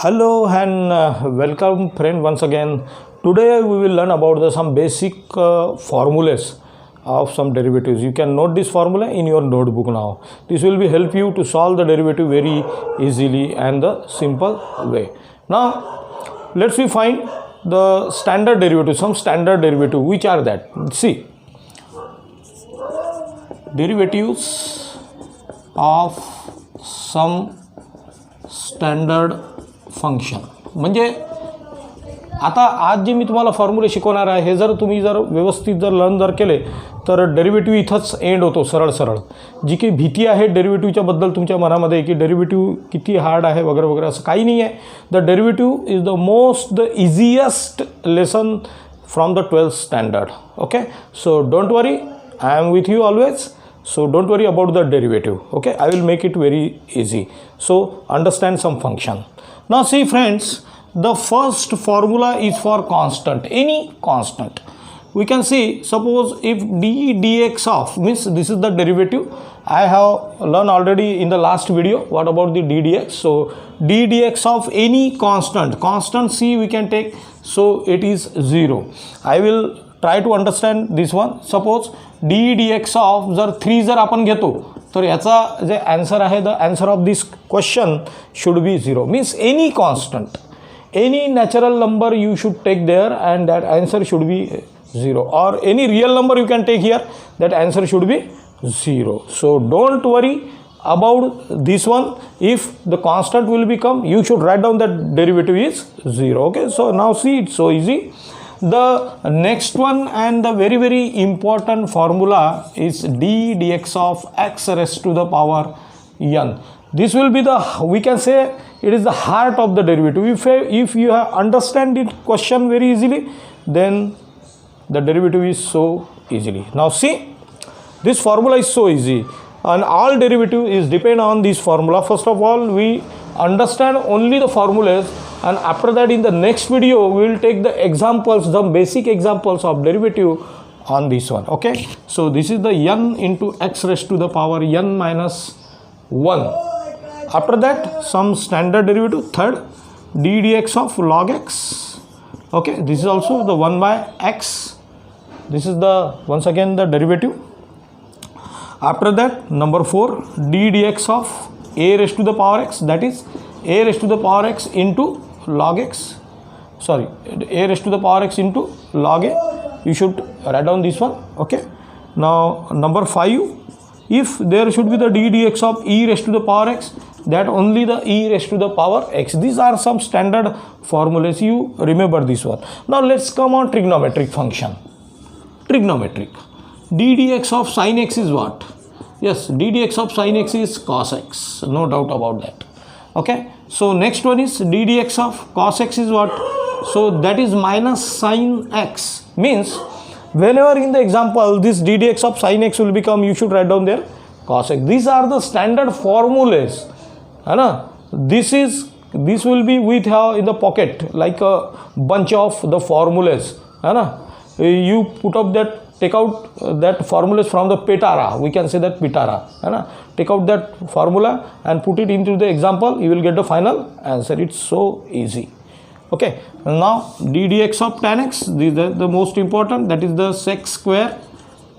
Hello and welcome friend once again. Today we will learn about some basic formulas of some derivatives. You can note this formula in your notebook now. This will be help you to solve the derivative very easily and the simple way. Now let's we find the standard derivative, some standard derivative. Which are that? See, derivatives of some standard function. म्हणजे आता आज जे मी तुम्हाला फॉर्म्युले शिकवणार आहे हे जर तुम्ही जर व्यवस्थित जर लर्न जर केले तर डेरिव्हेटिव्ह इथंच एंड होतो सरळ सरळ. जी काही भीती आहे डेरिव्हेटिव्हच्या बद्दल तुमच्या मनामध्ये की डेरिव्हेटिव्ह किती हार्ड आहे वगैरे वगैरे असं काही नाही आहे. The derivative is the most the easiest lesson from the 12th standard. Okay, so don't worry, I am with you always. So don't worry about the derivative. Okay, I will make it very easy. So understand some function. Now see friends, the first formula is for constant, any constant. We can see, suppose if d dx of, means this is the derivative. I have learned already in the last video what about the d dx. So d dx of any constant c we can take, so it is 0. I will try to understand this one. Suppose d dx of जर 3 जर आपण घेतो तर याचा जे answer आहे, the answer of this question should be 0. Means any constant, any natural number you should take there and that answer should be 0, or any real number you can take here, that answer should be 0. So don't worry about this one. If the constant will become, you should write down that derivative is 0. Okay, so now see, it's so easy. The next one and the very important formula is d dx of x raised to the power n. This will be the, we can say it is the heart of the derivative. If you have understand it question very easily, then the derivative is so easily. Now see, this formula is so easy and all derivative is depend on this formula. First of all, we understand only the formulas, and after that in the next video we will take the examples, the basic examples of derivative on this one. Okay, so this is the n into x raised to the power n minus 1. After that some standard derivative, third, d dx of log x. Okay, this is also the 1 by x. This is the once again the derivative. After that number 4, d dx of a raised to the power x, that is a raised to the power x into log x, sorry, a raised to the power x into log a. You should write down this one. Okay, now number 5, if there should be the d dx of e raised to the power x, that only the e raised to the power x. These are some standard formulas, you remember this one. Now let's come on trigonometric function. Trigonometric, d dx of sin x is what? Yes, d dx of sin x is cos x, no doubt about that. Okay, so next one is d dx of cos x is what? So that is minus sin x. Means whenever in the example this d dx of sin x will become, you should write down there cos x. These are the standard formulas. This will be with in the pocket like a bunch of the formulas. You put up that, take out that formulas from the Petara, we can say that Petara. Take out that formula and put it into the example, you will get the final answer. It's so easy. Okay, now d dx of tan x, the most important, that is the sec square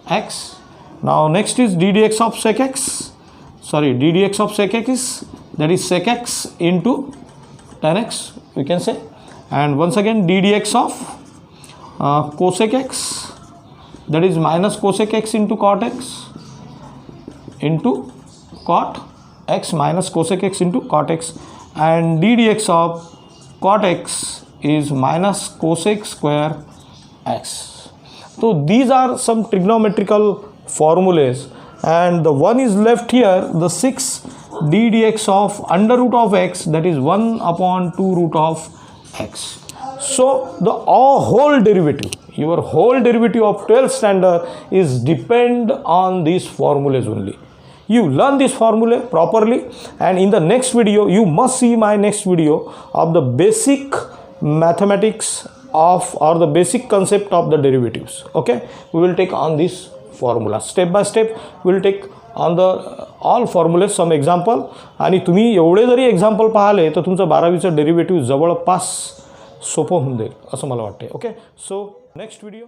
x. Now next is d dx of sec x, sorry, d dx of sec x is, that is sec x into tan x, we can say. And once again d dx of cosec x, that is minus cosec x into cot x into cot x minus cosec x into cot x, and d dx of cot x is minus cosec square x. So these are some trigonometrical formulas, and the one is left here, the 6 d dx of under root of x, that is 1 upon 2 root of x. So the whole derivative, your whole derivative of 12th standard is depend on these formulas only. You learn this formula properly, and in the next video you must see my next video of the basic mathematics of, or the basic concept of the derivatives. Okay, we will take on this formula step by step. We will take on the all formulae some example. आणि तुम्ही एवढे जरी example पाहिले तर तुमचं 12वीचं derivative जवळपास सोपं होऊन जाईल असं मला वाटते. Okay, so next video.